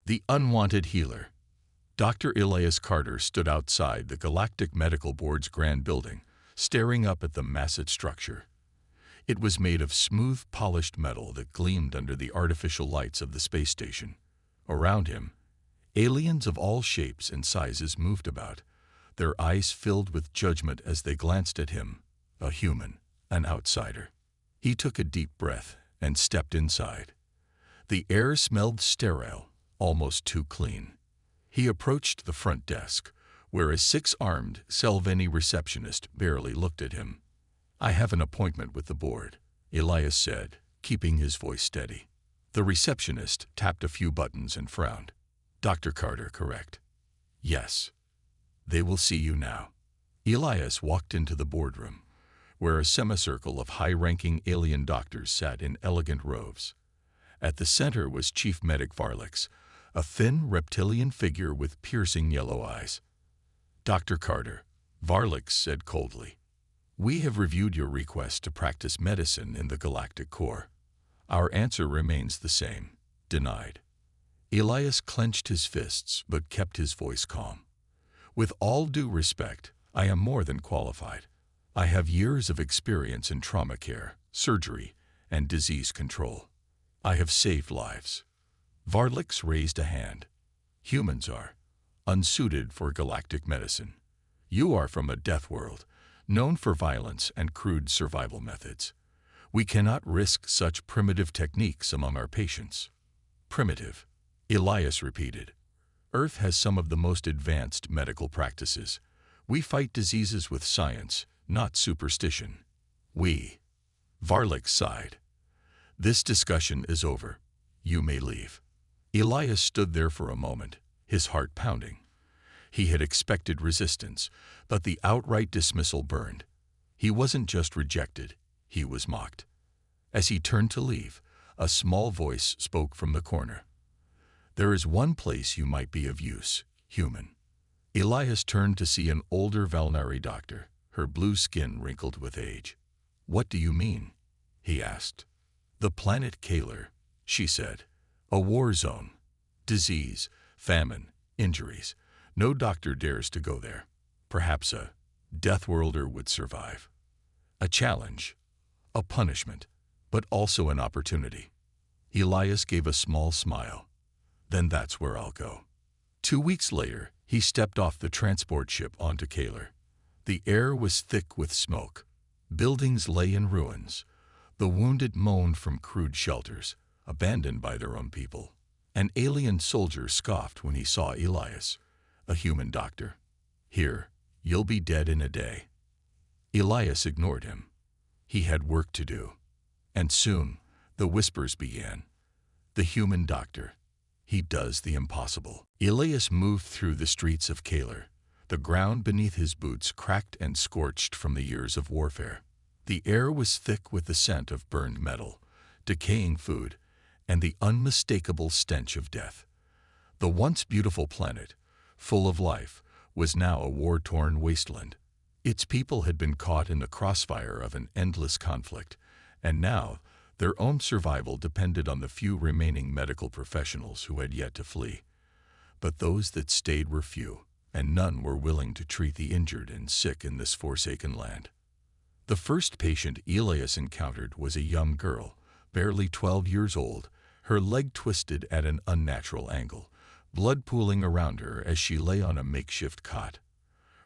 The unwanted healer. Dr. Elias Carter stood outside the Galactic Medical Board's grand building, staring up at the massive structure. It was made of smooth, polished metal that gleamed under the artificial lights of the space station. Around him, aliens of all shapes and sizes moved about, their eyes filled with judgment as they glanced at him, a human, an outsider. He took a deep breath and stepped inside. The air smelled sterile, almost too clean. He approached the front desk, where a six-armed Selveni receptionist barely looked at him. "I have an appointment with the board," Elias said, keeping his voice steady. The receptionist tapped a few buttons and frowned. "Dr. Carter, correct?" "Yes." "They will see you now." Elias walked into the boardroom, where a semicircle of high-ranking alien doctors sat in elegant robes. At the center was Chief Medic Varlix, a thin reptilian figure with piercing yellow eyes. "Dr. Carter," Varlix said coldly, "we have reviewed your request to practice medicine in the Galactic Core. Our answer remains the same: denied." Elias clenched his fists but kept his voice calm. "With all due respect, I am more than qualified. I have years of experience in trauma care, surgery, and disease control. I have saved lives." Varlix raised a hand. "Humans are unsuited for galactic medicine. You are from a death world, known for violence and crude survival methods. We cannot risk such primitive techniques among our patients." "Primitive," Elias repeated. "Earth has some of the most advanced medical practices. We fight diseases with science, not superstition." Varlix sighed. "This discussion is over. You may leave." Elias stood there for a moment, his heart pounding. He had expected resistance, but the outright dismissal burned. He wasn't just rejected, he was mocked. As he turned to leave, a small voice spoke from the corner. "There is one place you might be of use, human." Elias turned to see an older Valnari doctor, her blue skin wrinkled with age. "What do you mean?" he asked. "The planet Kaler," she said. "A war zone. Disease, famine, injuries. No doctor dares to go there. Perhaps a Deathworlder would survive. A challenge, a punishment, but also an opportunity." Elias gave a small smile. "Then that's where I'll go." 2 weeks later, he stepped off the transport ship onto Kaler. The air was thick with smoke. Buildings lay in ruins. The wounded moaned from crude shelters, abandoned by their own people. An alien soldier scoffed when he saw Elias, a human doctor. "Here, you'll be dead in a day." Elias ignored him. He had work to do. And soon, the whispers began. "The human doctor. He does the impossible." Elias moved through the streets of Kaler. The ground beneath his boots cracked and scorched from the years of warfare. The air was thick with the scent of burned metal, decaying food, and the unmistakable stench of death. The once beautiful planet, full of life, was now a war-torn wasteland. Its people had been caught in the crossfire of an endless conflict, and now their own survival depended on the few remaining medical professionals who had yet to flee. But those that stayed were few, and none were willing to treat the injured and sick in this forsaken land. The first patient Elias encountered was a young girl, barely 12 years old, her leg twisted at an unnatural angle, blood pooling around her as she lay on a makeshift cot.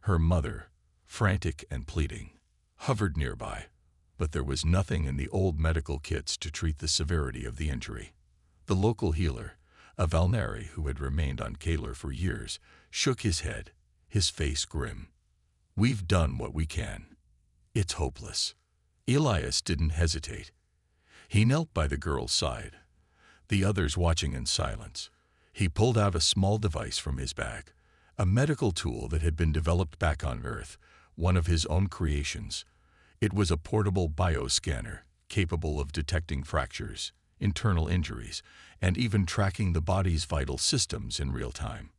Her mother, frantic and pleading, hovered nearby, but there was nothing in the old medical kits to treat the severity of the injury. The local healer, a Valnari who had remained on Kaler for years, shook his head, his face grim. "We've done what we can. It's hopeless." Elias didn't hesitate. He knelt by the girl's side, the others watching in silence. He pulled out a small device from his bag, a medical tool that had been developed back on Earth, one of his own creations. It was a portable bioscanner, capable of detecting fractures, internal injuries, and even tracking the body's vital systems in real time.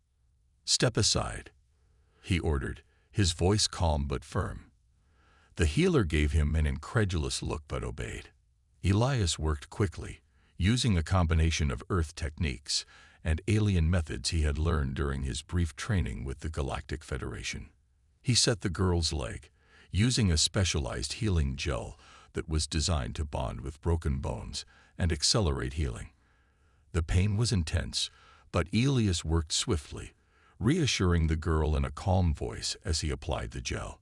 "Step aside," he ordered, his voice calm but firm. The healer gave him an incredulous look but obeyed. Elias worked quickly, using a combination of Earth techniques and alien methods he had learned during his brief training with the Galactic Federation. He set the girl's leg, using a specialized healing gel that was designed to bond with broken bones and accelerate healing. The pain was intense, but Elias worked swiftly, reassuring the girl in a calm voice as he applied the gel.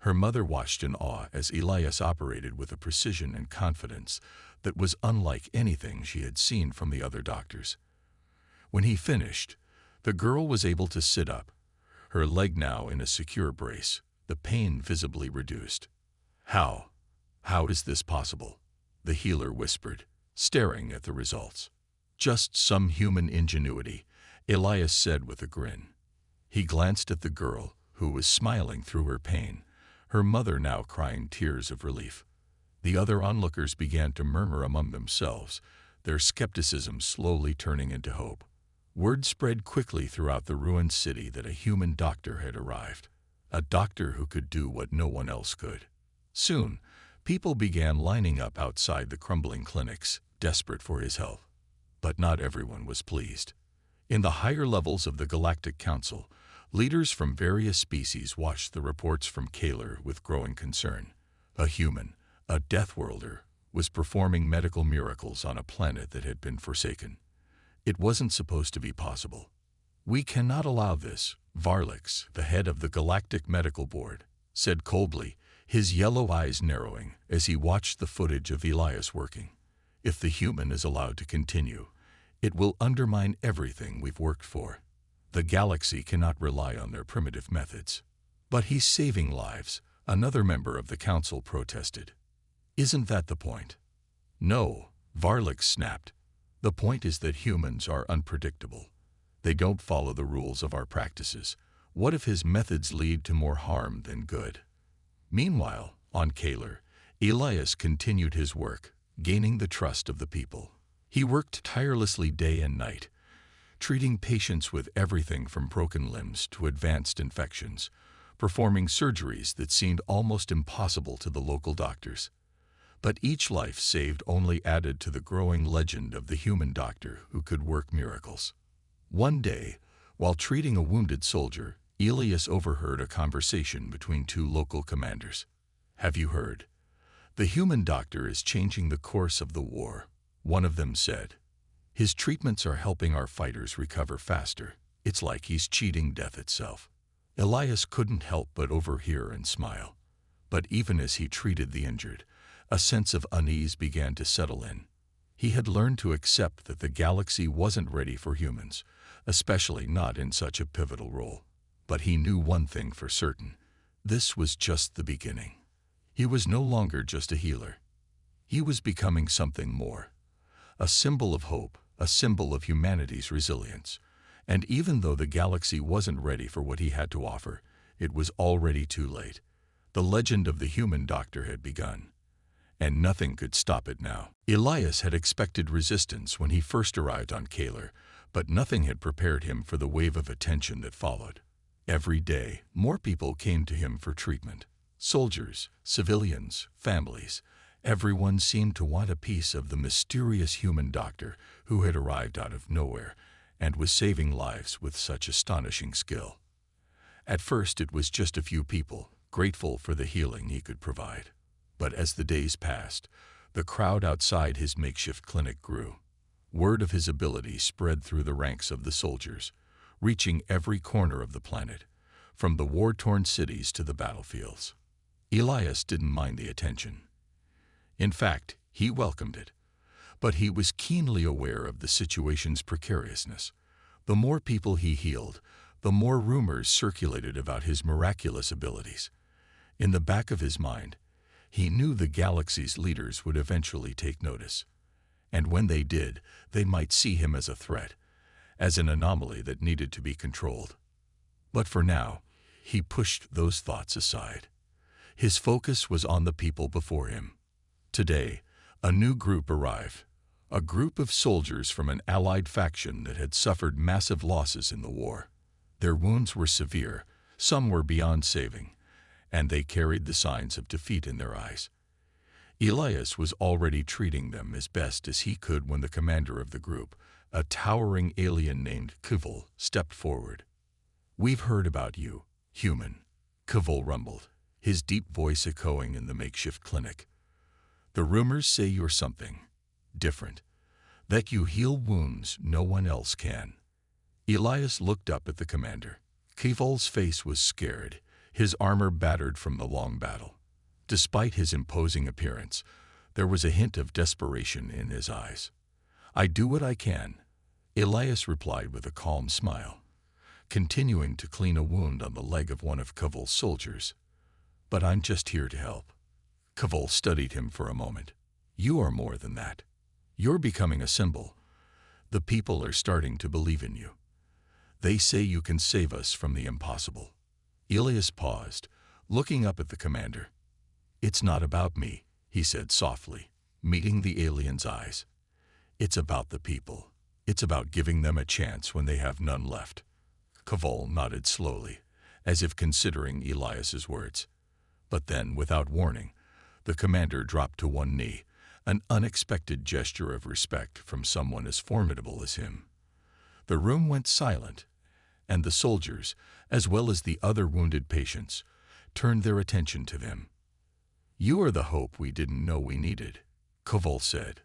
Her mother watched in awe as Elias operated with a precision and confidence that was unlike anything she had seen from the other doctors. When he finished, the girl was able to sit up, her leg now in a secure brace, the pain visibly reduced. How is this possible?" the healer whispered, staring at the results. "Just some human ingenuity," Elias said with a grin. He glanced at the girl, who was smiling through her pain, her mother now crying tears of relief. The other onlookers began to murmur among themselves, their skepticism slowly turning into hope. Word spread quickly throughout the ruined city that a human doctor had arrived, a doctor who could do what no one else could. Soon, people began lining up outside the crumbling clinics, desperate for his help. But not everyone was pleased. In the higher levels of the Galactic Council, leaders from various species watched the reports from Kaler with growing concern. A human, a Deathworlder, was performing medical miracles on a planet that had been forsaken. It wasn't supposed to be possible. "We cannot allow this," Varlix, the head of the Galactic Medical Board, said coldly, his yellow eyes narrowing as he watched the footage of Elias working. "If the human is allowed to continue, it will undermine everything we've worked for. The galaxy cannot rely on their primitive methods." "But he's saving lives," another member of the council protested. "Isn't that the point?" "No," Varlix snapped. "The point is that humans are unpredictable. They don't follow the rules of our practices. What if his methods lead to more harm than good?" Meanwhile, on Kaler, Elias continued his work, gaining the trust of the people. He worked tirelessly day and night, treating patients with everything from broken limbs to advanced infections, performing surgeries that seemed almost impossible to the local doctors. But each life saved only added to the growing legend of the human doctor who could work miracles. One day, while treating a wounded soldier, Elias overheard a conversation between two local commanders. "Have you heard? The human doctor is changing the course of the war," one of them said. "His treatments are helping our fighters recover faster. It's like he's cheating death itself." Elias couldn't help but overhear and smile. But even as he treated the injured, a sense of unease began to settle in. He had learned to accept that the galaxy wasn't ready for humans, especially not in such a pivotal role. But he knew one thing for certain. This was just the beginning. He was no longer just a healer. He was becoming something more. A symbol of hope, a symbol of humanity's resilience. And even though the galaxy wasn't ready for what he had to offer, it was already too late. The legend of the human doctor had begun. And nothing could stop it now. Elias had expected resistance when he first arrived on Kaler, but nothing had prepared him for the wave of attention that followed. Every day, more people came to him for treatment. Soldiers, civilians, families. Everyone seemed to want a piece of the mysterious human doctor who had arrived out of nowhere and was saving lives with such astonishing skill. At first, it was just a few people, grateful for the healing he could provide. But as the days passed, the crowd outside his makeshift clinic grew. Word of his ability spread through the ranks of the soldiers, reaching every corner of the planet, from the war-torn cities to the battlefields. Elias didn't mind the attention. In fact, he welcomed it. But he was keenly aware of the situation's precariousness. The more people he healed, the more rumors circulated about his miraculous abilities. In the back of his mind, he knew the galaxy's leaders would eventually take notice. And when they did, they might see him as a threat, as an anomaly that needed to be controlled. But for now, he pushed those thoughts aside. His focus was on the people before him. Today, a new group arrived, a group of soldiers from an allied faction that had suffered massive losses in the war. Their wounds were severe, some were beyond saving, and they carried the signs of defeat in their eyes. Elias was already treating them as best as he could when the commander of the group, A towering alien named Kivul stepped forward. "We've heard about you, human," Kivul rumbled, his deep voice echoing in the makeshift clinic. "The rumors say you're something different, that you heal wounds no one else can." Elias looked up at the commander. Kivul's face was scared, his armor battered from the long battle. Despite his imposing appearance, there was a hint of desperation in his eyes. "I do what I can," Elias replied with a calm smile, continuing to clean a wound on the leg of one of Kivul's soldiers. "But I'm just here to help." Kivul studied him for a moment. "You are more than that. You're becoming a symbol. The people are starting to believe in you. They say you can save us from the impossible." Elias paused, looking up at the commander. "It's not about me," he said softly, meeting the alien's eyes. "It's about the people. It's about giving them a chance when they have none left." Kivul nodded slowly, as if considering Elias's words. But then, without warning, the commander dropped to one knee, an unexpected gesture of respect from someone as formidable as him. The room went silent, and the soldiers, as well as the other wounded patients, turned their attention to them. "You are the hope we didn't know we needed," Kivul said.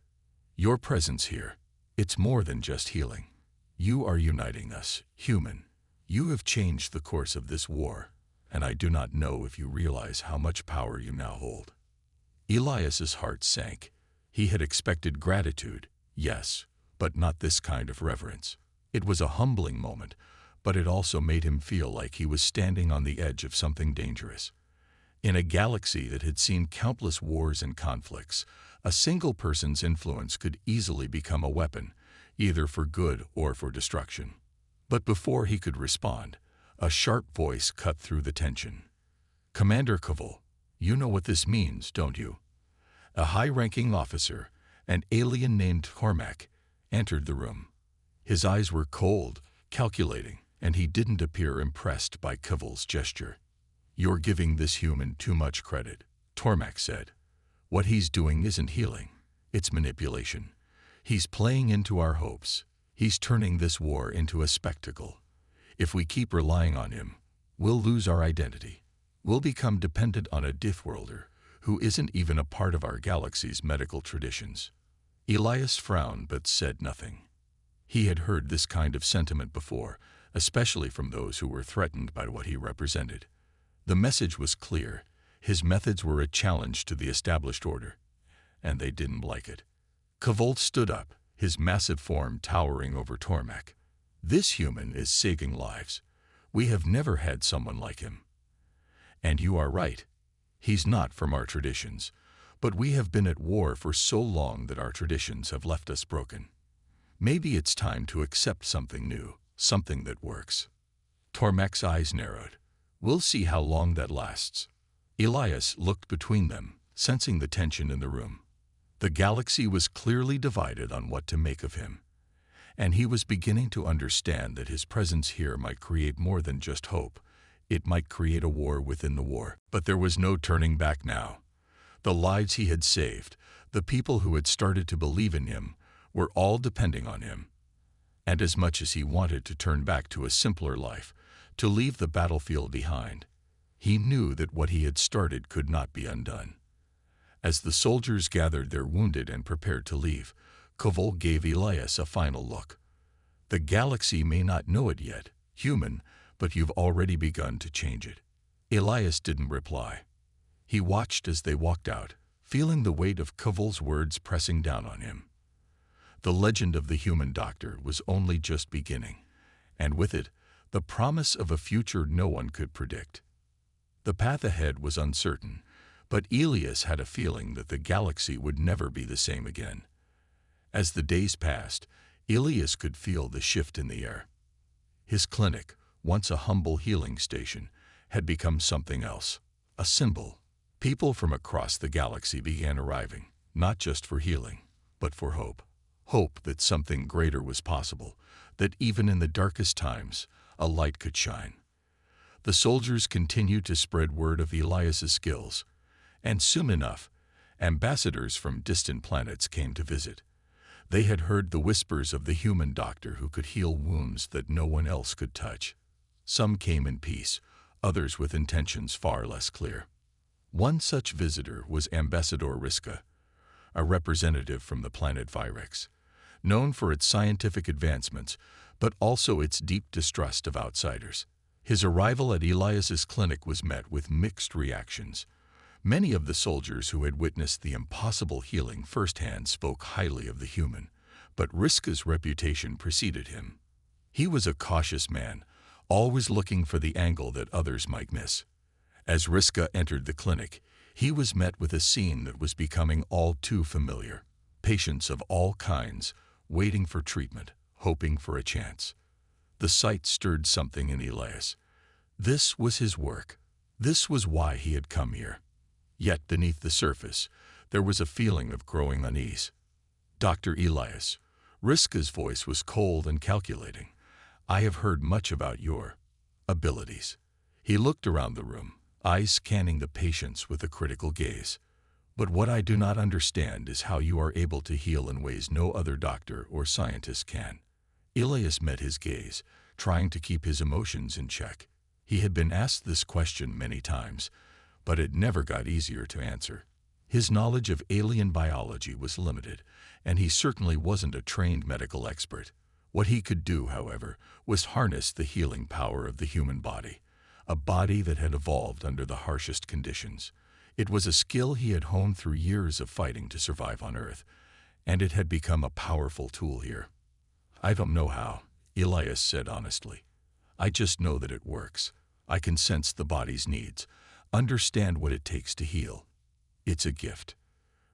"Your presence here, it's more than just healing. You are uniting us, human. You have changed the course of this war, and I do not know if you realize how much power you now hold." Elias's heart sank. He had expected gratitude, yes, but not this kind of reverence. It was a humbling moment, but it also made him feel like he was standing on the edge of something dangerous. In a galaxy that had seen countless wars and conflicts, a single person's influence could easily become a weapon, either for good or for destruction. But before he could respond, a sharp voice cut through the tension. "Commander Kivul, you know what this means, don't you?" A high-ranking officer, an alien named Cormac, entered the room. His eyes were cold, calculating, and he didn't appear impressed by Kivul's gesture. "You're giving this human too much credit," Cormac said. "What he's doing isn't healing, it's manipulation. He's playing into our hopes. He's turning this war into a spectacle. If we keep relying on him, we'll lose our identity. We'll become dependent on a Deathworlder who isn't even a part of our galaxy's medical traditions." Elias frowned but said nothing. He had heard this kind of sentiment before, especially from those who were threatened by what he represented. The message was clear. His methods were a challenge to the established order, and they didn't like it. Kivul stood up, his massive form towering over Cormac. "This human is saving lives. We have never had someone like him. And you are right. He's not from our traditions, but we have been at war for so long that our traditions have left us broken. Maybe it's time to accept something new, something that works." Cormac's eyes narrowed. "We'll see how long that lasts." Elias looked between them, sensing the tension in the room. The galaxy was clearly divided on what to make of him, and he was beginning to understand that his presence here might create more than just hope. It might create a war within the war. But there was no turning back now. The lives he had saved, the people who had started to believe in him, were all depending on him. And as much as he wanted to turn back to a simpler life, to leave the battlefield behind, he knew that what he had started could not be undone. As the soldiers gathered their wounded and prepared to leave, Kivul gave Elias a final look. "The galaxy may not know it yet, human, but you've already begun to change it." Elias didn't reply. He watched as they walked out, feeling the weight of Kivul's words pressing down on him. The legend of the human doctor was only just beginning, and with it, the promise of a future no one could predict. The path ahead was uncertain, but Elias had a feeling that the galaxy would never be the same again. As the days passed, Elias could feel the shift in the air. His clinic, once a humble healing station, had become something else, a symbol. People from across the galaxy began arriving, not just for healing, but for hope. Hope that something greater was possible, that even in the darkest times, a light could shine. The soldiers continued to spread word of Elias's skills, and soon enough, ambassadors from distant planets came to visit. They had heard the whispers of the human doctor who could heal wounds that no one else could touch. Some came in peace, others with intentions far less clear. One such visitor was Ambassador Riska, a representative from the planet Virex, known for its scientific advancements, but also its deep distrust of outsiders. His arrival at Elias's clinic was met with mixed reactions. Many of the soldiers who had witnessed the impossible healing firsthand spoke highly of the human, but Riska's reputation preceded him. He was a cautious man, always looking for the angle that others might miss. As Riska entered the clinic, he was met with a scene that was becoming all too familiar. Patients of all kinds, waiting for treatment, hoping for a chance. The sight stirred something in Elias. This was his work. This was why he had come here. Yet beneath the surface, there was a feeling of growing unease. Dr. Elias, Riska's voice was cold and calculating. I have heard much about your abilities. He looked around the room, eyes scanning the patients with a critical gaze. But what I do not understand is how you are able to heal in ways no other doctor or scientist can. Elias met his gaze, trying to keep his emotions in check. He had been asked this question many times, but it never got easier to answer. His knowledge of alien biology was limited, and he certainly wasn't a trained medical expert. What he could do, however, was harness the healing power of the human body, a body that had evolved under the harshest conditions. It was a skill he had honed through years of fighting to survive on Earth, and it had become a powerful tool here. I don't know how, Elias said honestly. I just know that it works. I can sense the body's needs, understand what it takes to heal. It's a gift.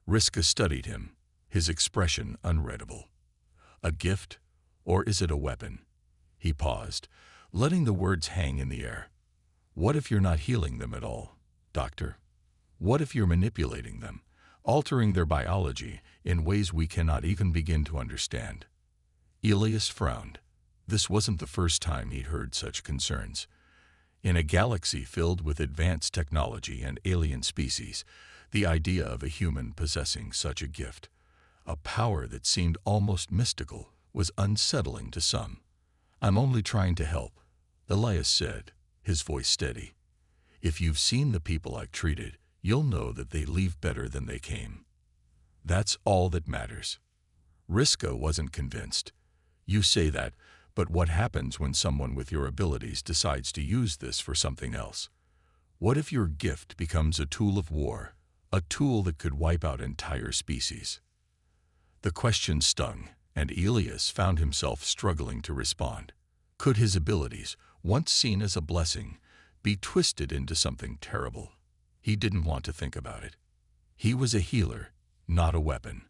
Riska studied him, his expression unreadable. A gift, or is it a weapon? He paused, letting the words hang in the air. What if you're not healing them at all, doctor? What if you're manipulating them, altering their biology in ways we cannot even begin to understand? Elias frowned. This wasn't the first time he'd heard such concerns. In a galaxy filled with advanced technology and alien species, the idea of a human possessing such a gift, a power that seemed almost mystical, was unsettling to some. I'm only trying to help, Elias said, his voice steady. If you've seen the people I've treated, you'll know that they leave better than they came. That's all that matters. Riska wasn't convinced. You say that, but what happens when someone with your abilities decides to use this for something else? What if your gift becomes a tool of war, a tool that could wipe out entire species? The question stung, and Elias found himself struggling to respond. Could his abilities, once seen as a blessing, be twisted into something terrible? He didn't want to think about it. He was a healer, not a weapon.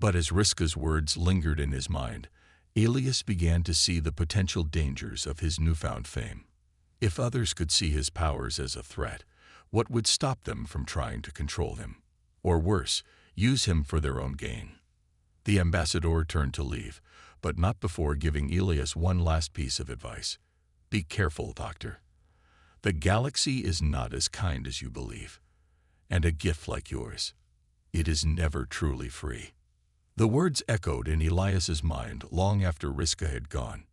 But as Riska's words lingered in his mind, Elias began to see the potential dangers of his newfound fame. If others could see his powers as a threat, what would stop them from trying to control him? Or worse, use him for their own gain? The ambassador turned to leave, but not before giving Elias one last piece of advice. Be careful, doctor. The galaxy is not as kind as you believe. And a gift like yours, it is never truly free. The words echoed in Elias's mind long after Riska had gone.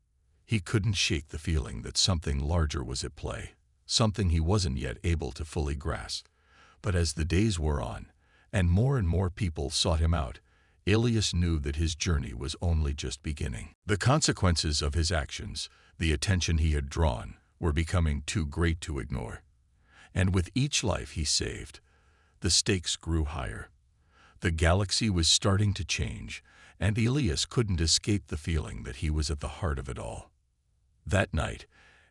He couldn't shake the feeling that something larger was at play, something he wasn't yet able to fully grasp. But as the days wore on, and more people sought him out, Elias knew that his journey was only just beginning. The consequences of his actions, the attention he had drawn, were becoming too great to ignore. And with each life he saved, the stakes grew higher. The galaxy was starting to change, and Elias couldn't escape the feeling that he was at the heart of it all. That night,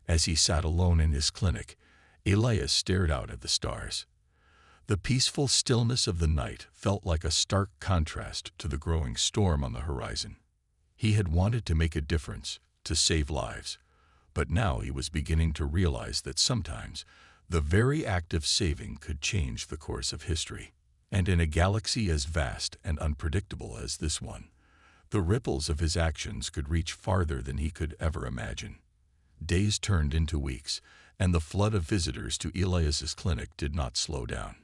as he sat alone in his clinic, Elias stared out at the stars. The peaceful stillness of the night felt like a stark contrast to the growing storm on the horizon. He had wanted to make a difference, to save lives, but now he was beginning to realize that sometimes the very act of saving could change the course of history. And in a galaxy as vast and unpredictable as this one, the ripples of his actions could reach farther than he could ever imagine. Days turned into weeks, and the flood of visitors to Elias's clinic did not slow down.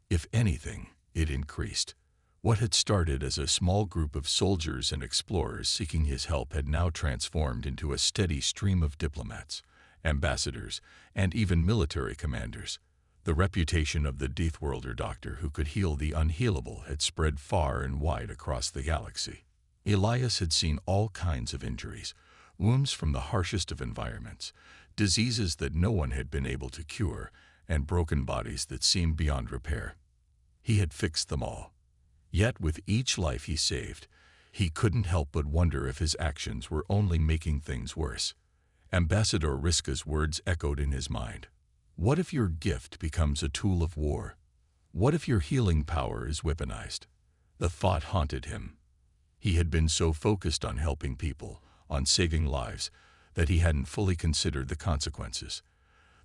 If anything, it increased. What had started as a small group of soldiers and explorers seeking his help had now transformed into a steady stream of diplomats, ambassadors, and even military commanders. The reputation of the Deathworlder doctor who could heal the unhealable had spread far and wide across the galaxy. Elias had seen all kinds of injuries, wounds from the harshest of environments, diseases that no one had been able to cure, and broken bodies that seemed beyond repair. He had fixed them all. Yet with each life he saved, he couldn't help but wonder if his actions were only making things worse. Ambassador Riska's words echoed in his mind. What if your gift becomes a tool of war? What if your healing power is weaponized? The thought haunted him. He had been so focused on helping people, on saving lives, that he hadn't fully considered the consequences.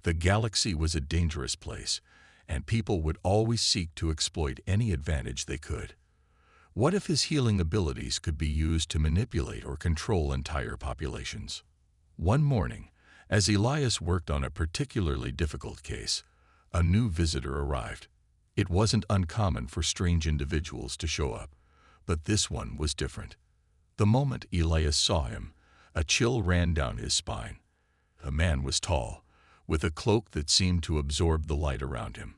The galaxy was a dangerous place, and people would always seek to exploit any advantage they could. What if his healing abilities could be used to manipulate or control entire populations? One morning, as Elias worked on a particularly difficult case, a new visitor arrived. It wasn't uncommon for strange individuals to show up, but this one was different. The moment Elias saw him, a chill ran down his spine. The man was tall, with a cloak that seemed to absorb the light around him.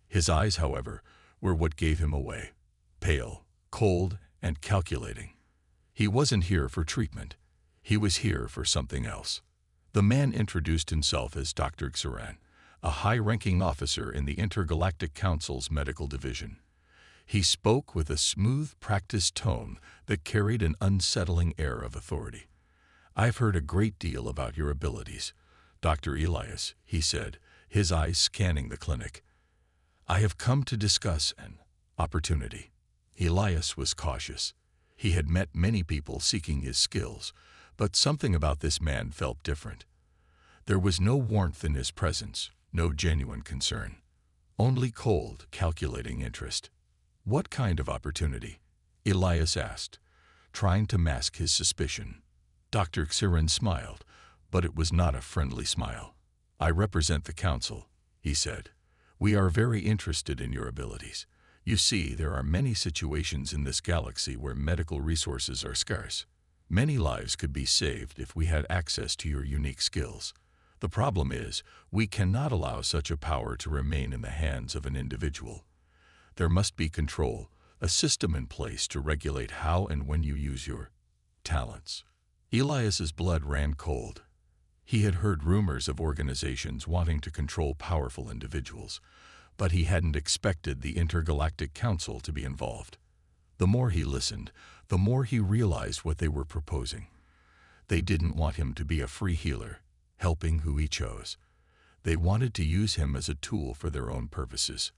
His eyes, however, were what gave him away. Pale, cold, and calculating. He wasn't here for treatment. He was here for something else. The man introduced himself as Dr. Xuran, a high-ranking officer in the Intergalactic Council's medical division. He spoke with a smooth, practiced tone that carried an unsettling air of authority. "I've heard a great deal about your abilities, Dr. Elias," he said, his eyes scanning the clinic. "I have come to discuss an opportunity." Elias was cautious. He had met many people seeking his skills, but something about this man felt different. There was no warmth in his presence, no genuine concern. Only cold, calculating interest. "What kind of opportunity?" Elias asked, trying to mask his suspicion. Dr. Xuran smiled, but it was not a friendly smile. "I represent the Council," he said. "We are very interested in your abilities. You see, there are many situations in this galaxy where medical resources are scarce. Many lives could be saved if we had access to your unique skills. The problem is, we cannot allow such a power to remain in the hands of an individual. There must be control, a system in place to regulate how and when you use your talents." Elias's blood ran cold. He had heard rumors of organizations wanting to control powerful individuals, but he hadn't expected the Intergalactic Council to be involved. The more he listened, the more he realized what they were proposing. They didn't want him to be a free healer, helping who he chose. They wanted to use him as a tool for their own purposes.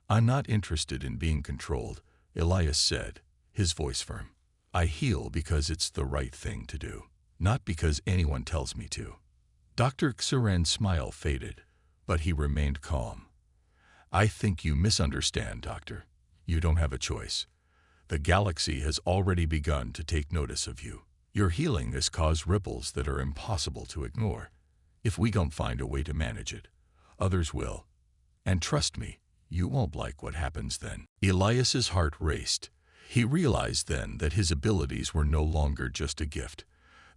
"I'm not interested in being controlled," Elias said, his voice firm. "I heal because it's the right thing to do, not because anyone tells me to." Dr. Xuran's smile faded, but he remained calm. "I think you misunderstand, Doctor. You don't have a choice. The galaxy has already begun to take notice of you. Your healing has caused ripples that are impossible to ignore. If we don't find a way to manage it, others will. And trust me, you won't like what happens then." Elias's heart raced. He realized then that his abilities were no longer just a gift.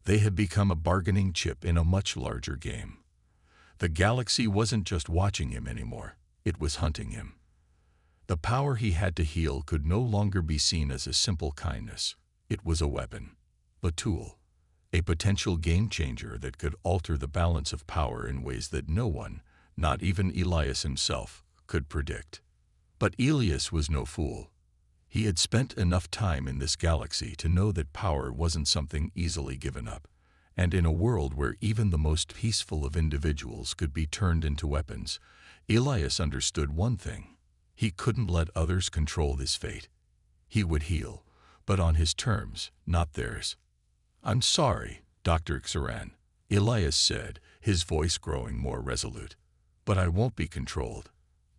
They had become a bargaining chip in a much larger game. The galaxy wasn't just watching him anymore. It was hunting him. The power he had to heal could no longer be seen as a simple kindness. It was a weapon, a tool, a potential game-changer that could alter the balance of power in ways that no one, not even Elias himself, could predict. But Elias was no fool. He had spent enough time in this galaxy to know that power wasn't something easily given up, and in a world where even the most peaceful of individuals could be turned into weapons, Elias understood one thing. He couldn't let others control his fate. He would heal, but on his terms, not theirs. "I'm sorry, Dr. Xuran," Elias said, his voice growing more resolute. "But I won't be controlled.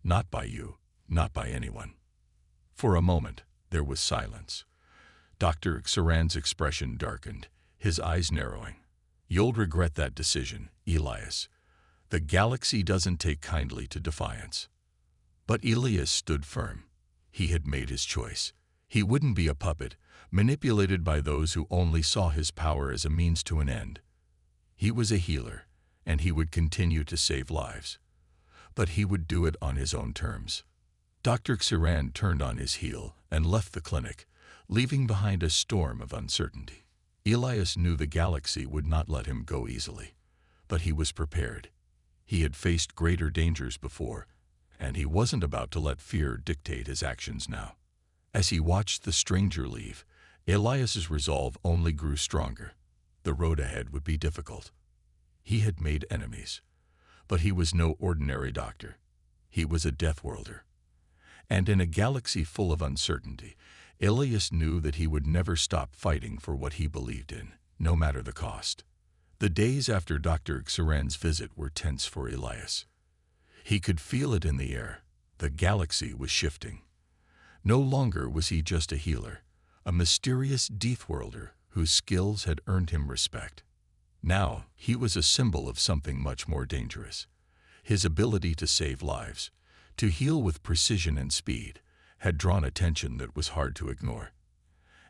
Not by you, not by anyone." For a moment, there was silence. Dr. Xuran's expression darkened, his eyes narrowing. "You'll regret that decision, Elias. The galaxy doesn't take kindly to defiance." But Elias stood firm. He had made his choice. He wouldn't be a puppet, manipulated by those who only saw his power as a means to an end. He was a healer, and he would continue to save lives. But he would do it on his own terms. Dr. Xiran turned on his heel and left the clinic, leaving behind a storm of uncertainty. Elias knew the galaxy would not let him go easily, but he was prepared. He had faced greater dangers before, and he wasn't about to let fear dictate his actions now. As he watched the stranger leave, Elias's resolve only grew stronger. The road ahead would be difficult. He had made enemies, but he was no ordinary doctor. He was a Deathworlder. And in a galaxy full of uncertainty, Elias knew that he would never stop fighting for what he believed in, no matter the cost. The days after Dr. Xiran's visit were tense for Elias. He could feel it in the air. The galaxy was shifting. No longer was he just a healer, a mysterious Deathworlder whose skills had earned him respect. Now he was a symbol of something much more dangerous. His ability to save lives, to heal with precision and speed, had drawn attention that was hard to ignore.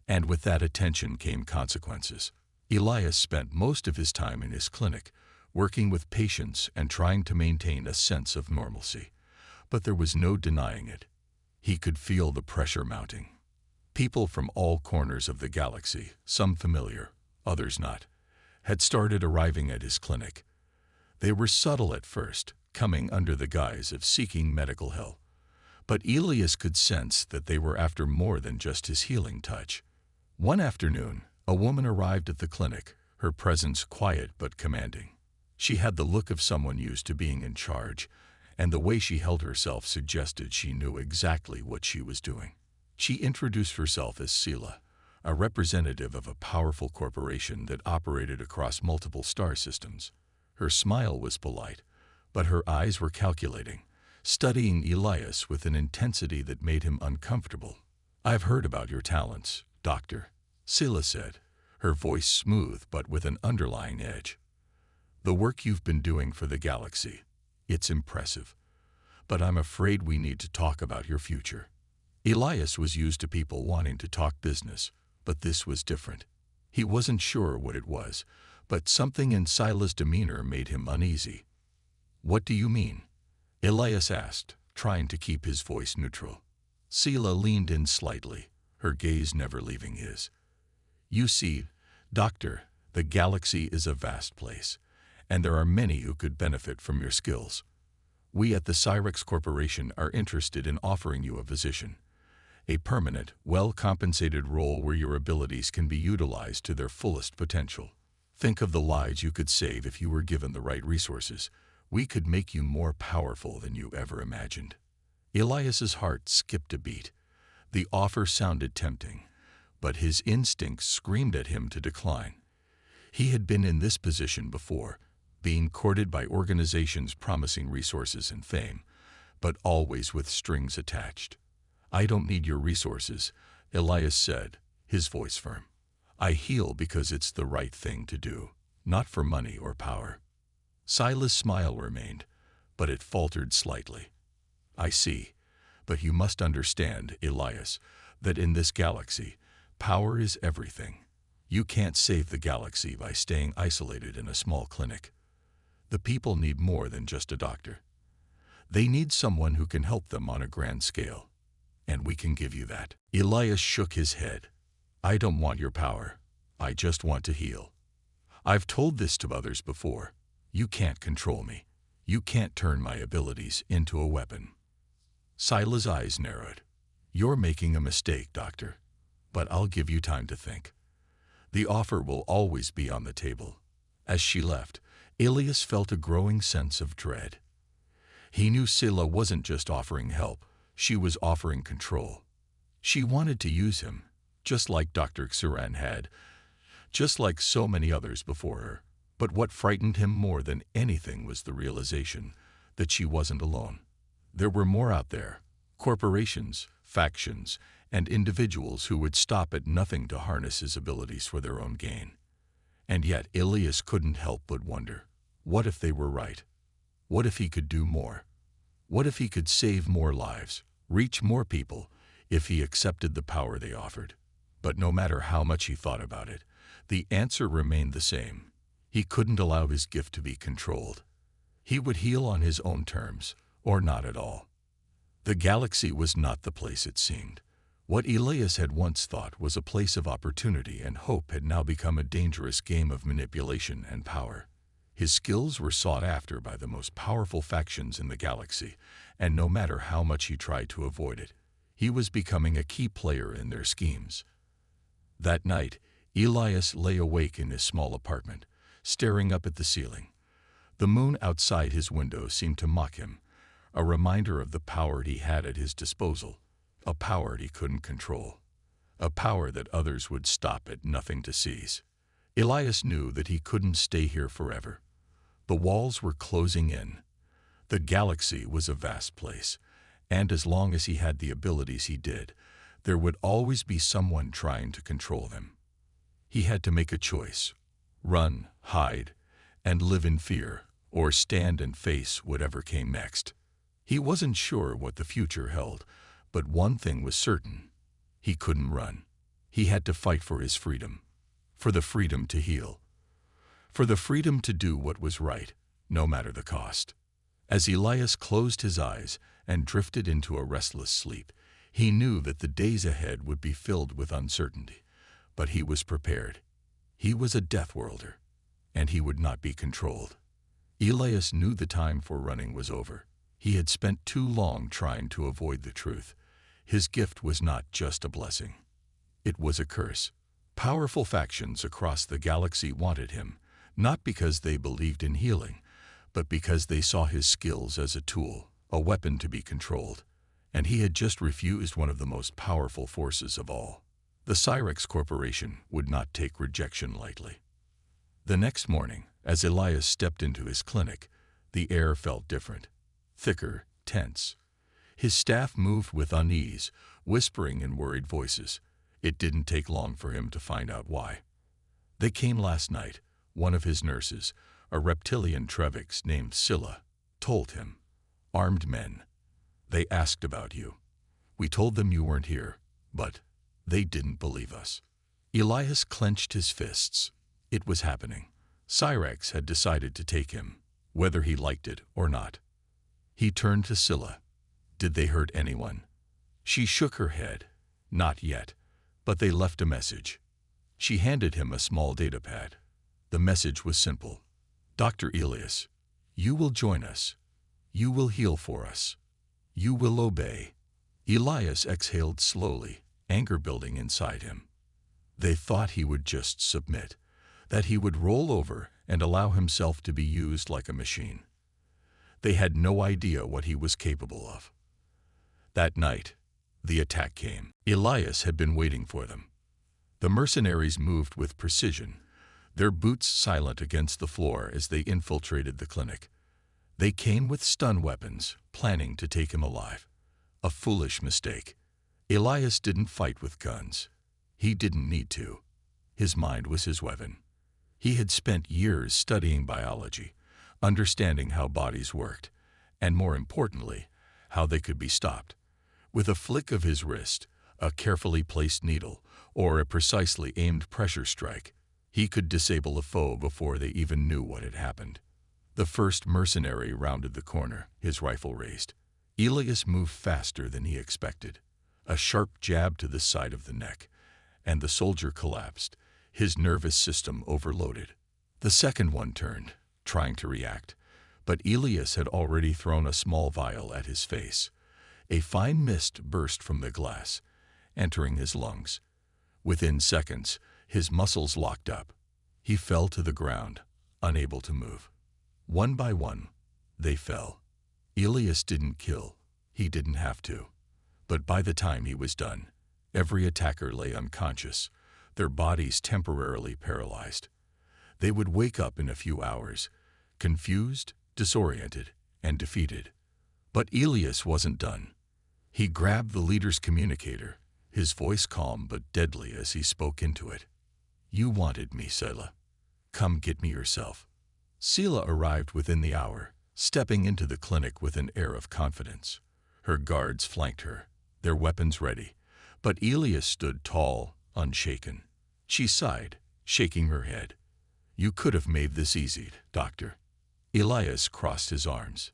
And with that attention came consequences. Elias spent most of his time in his clinic, working with patients and trying to maintain a sense of normalcy. But there was no denying it. He could feel the pressure mounting. People from all corners of the galaxy, some familiar, others not, had started arriving at his clinic. They were subtle at first, coming under the guise of seeking medical help. But Elias could sense that they were after more than just his healing touch. One afternoon, a woman arrived at the clinic, her presence quiet but commanding. She had the look of someone used to being in charge, and the way she held herself suggested she knew exactly what she was doing. She introduced herself as Sela, a representative of a powerful corporation that operated across multiple star systems. Her smile was polite, but her eyes were calculating, studying Elias with an intensity that made him uncomfortable. "I've heard about your talents, Doctor," Sela said, her voice smooth but with an underlying edge. "The work you've been doing for the galaxy, it's impressive. But I'm afraid we need to talk about your future." Elias was used to people wanting to talk business, but this was different. He wasn't sure what it was, but something in Sela's demeanor made him uneasy. "What do you mean?" Elias asked, trying to keep his voice neutral. Sela leaned in slightly, her gaze never leaving his. "You see, Doctor, the galaxy is a vast place, and there are many who could benefit from your skills. We at the Cyrex Corporation are interested in offering you a position, a permanent, well-compensated role where your abilities can be utilized to their fullest potential. Think of the lives you could save if you were given the right resources. We could make you more powerful than you ever imagined." Elias's heart skipped a beat. The offer sounded tempting, but his instincts screamed at him to decline. He had been in this position before, being courted by organizations promising resources and fame, but always with strings attached. "I don't need your resources," Elias said, his voice firm. "I heal because it's the right thing to do, not for money or power." Sila's smile remained, but it faltered slightly. "I see, but you must understand, Elias, that in this galaxy, power is everything. You can't save the galaxy by staying isolated in a small clinic. The people need more than just a doctor. They need someone who can help them on a grand scale, and we can give you that." Elias shook his head. "I don't want your power. I just want to heal. I've told this to others before. You can't control me. You can't turn my abilities into a weapon." Sila's eyes narrowed. "You're making a mistake, Doctor, but I'll give you time to think. The offer will always be on the table." As she left, Elias felt a growing sense of dread. He knew Sela wasn't just offering help, she was offering control. She wanted to use him, just like Dr. Xiran had, just like so many others before her. But what frightened him more than anything was the realization that she wasn't alone. There were more out there, corporations, factions, and individuals who would stop at nothing to harness his abilities for their own gain. And yet Elias couldn't help but wonder, what if they were right? What if he could do more? What if he could save more lives, reach more people, if he accepted the power they offered. But no matter how much he thought about it, the answer remained the same. He couldn't allow his gift to be controlled. He would heal on his own terms, or not at all. The galaxy was not the place it seemed. What Elias had once thought was a place of opportunity and hope had now become a dangerous game of manipulation and power. His skills were sought after by the most powerful factions in the galaxy, and no matter how much he tried to avoid it, he was becoming a key player in their schemes. That night, Elias lay awake in his small apartment, staring up at the ceiling. The moon outside his window seemed to mock him, a reminder of the power he had at his disposal, a power he couldn't control, a power that others would stop at nothing to seize. Elias knew that he couldn't stay here forever. The walls were closing in. The galaxy was a vast place, and as long as he had the abilities he did, there would always be someone trying to control them. He had to make a choice: run, hide, and live in fear, or stand and face whatever came next. He wasn't sure what the future held, but one thing was certain: he couldn't run. He had to fight for his freedom, for the freedom to heal, for the freedom to do what was right, no matter the cost. As Elias closed his eyes and drifted into a restless sleep, he knew that the days ahead would be filled with uncertainty, but he was prepared. He was a Deathworlder, and he would not be controlled. Elias knew the time for running was over. He had spent too long trying to avoid the truth. His gift was not just a blessing. It was a curse. Powerful factions across the galaxy wanted him, not because they believed in healing, but because they saw his skills as a tool, a weapon to be controlled. And he had just refused one of the most powerful forces of all. The Cyrex Corporation would not take rejection lightly. The next morning, as Elias stepped into his clinic, the air felt different, thicker, tense. His staff moved with unease, whispering in worried voices. It didn't take long for him to find out why. They came last night. One of his nurses, a reptilian Trevix named Scylla, told him. Armed men. They asked about you. We told them you weren't here, but they didn't believe us. Elias clenched his fists. It was happening. Cyrex had decided to take him, whether he liked it or not. He turned to Scylla. Did they hurt anyone? She shook her head. Not yet, but they left a message. She handed him a small datapad. The message was simple. Dr. Elias, you will join us. You will heal for us. You will obey. Elias exhaled slowly, anger building inside him. They thought he would just submit, that he would roll over and allow himself to be used like a machine. They had no idea what he was capable of. That night, the attack came. Elias had been waiting for them. The mercenaries moved with precision, their boots silent against the floor as they infiltrated the clinic. They came with stun weapons, planning to take him alive. A foolish mistake. Elias didn't fight with guns. He didn't need to. His mind was his weapon. He had spent years studying biology, understanding how bodies worked, and more importantly, how they could be stopped. With a flick of his wrist, a carefully placed needle, or a precisely aimed pressure strike, he could disable a foe before they even knew what had happened. The first mercenary rounded the corner, his rifle raised. Elias moved faster than he expected. A sharp jab to the side of the neck, and the soldier collapsed, his nervous system overloaded. The second one turned, trying to react, but Elias had already thrown a small vial at his face. A fine mist burst from the glass, entering his lungs. Within seconds, his muscles locked up. He fell to the ground, unable to move. One by one, they fell. Elias didn't kill. He didn't have to. But by the time he was done, every attacker lay unconscious, their bodies temporarily paralyzed. They would wake up in a few hours, confused, disoriented, and defeated. But Elias wasn't done. He grabbed the leader's communicator, his voice calm but deadly as he spoke into it. You wanted me, Scylla. Come get me yourself. Scylla arrived within the hour, stepping into the clinic with an air of confidence. Her guards flanked her, their weapons ready. But Elias stood tall, unshaken. She sighed, shaking her head. "You could have made this easy, Doctor." Elias crossed his arms.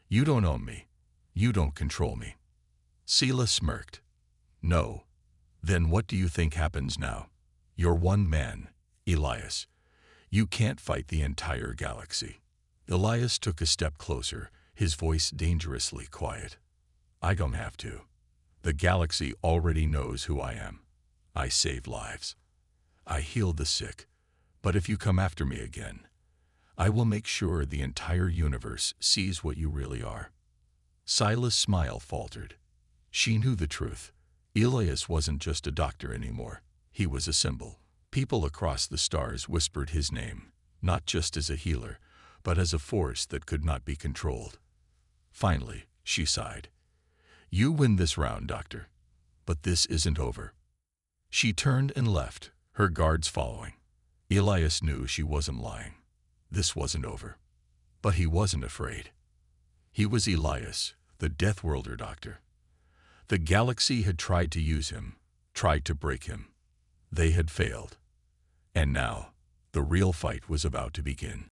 "You don't own me. You don't control me." Sela smirked. "No. Then what do you think happens now? You're one man, Elias. You can't fight the entire galaxy." Elias took a step closer, his voice dangerously quiet. "I don't have to. The galaxy already knows who I am. I save lives. I heal the sick. But if you come after me again, I will make sure the entire universe sees what you really are." Sila's smile faltered. She knew the truth. Elias wasn't just a doctor anymore. He was a symbol. People across the stars whispered his name, not just as a healer, but as a force that could not be controlled. Finally, she sighed. "You win this round, Doctor. But this isn't over." She turned and left, her guards following. Elias knew she wasn't lying. This wasn't over. But he wasn't afraid. He was Elias, the Deathworlder doctor. The galaxy had tried to use him, tried to break him. They had failed. And now, the real fight was about to begin.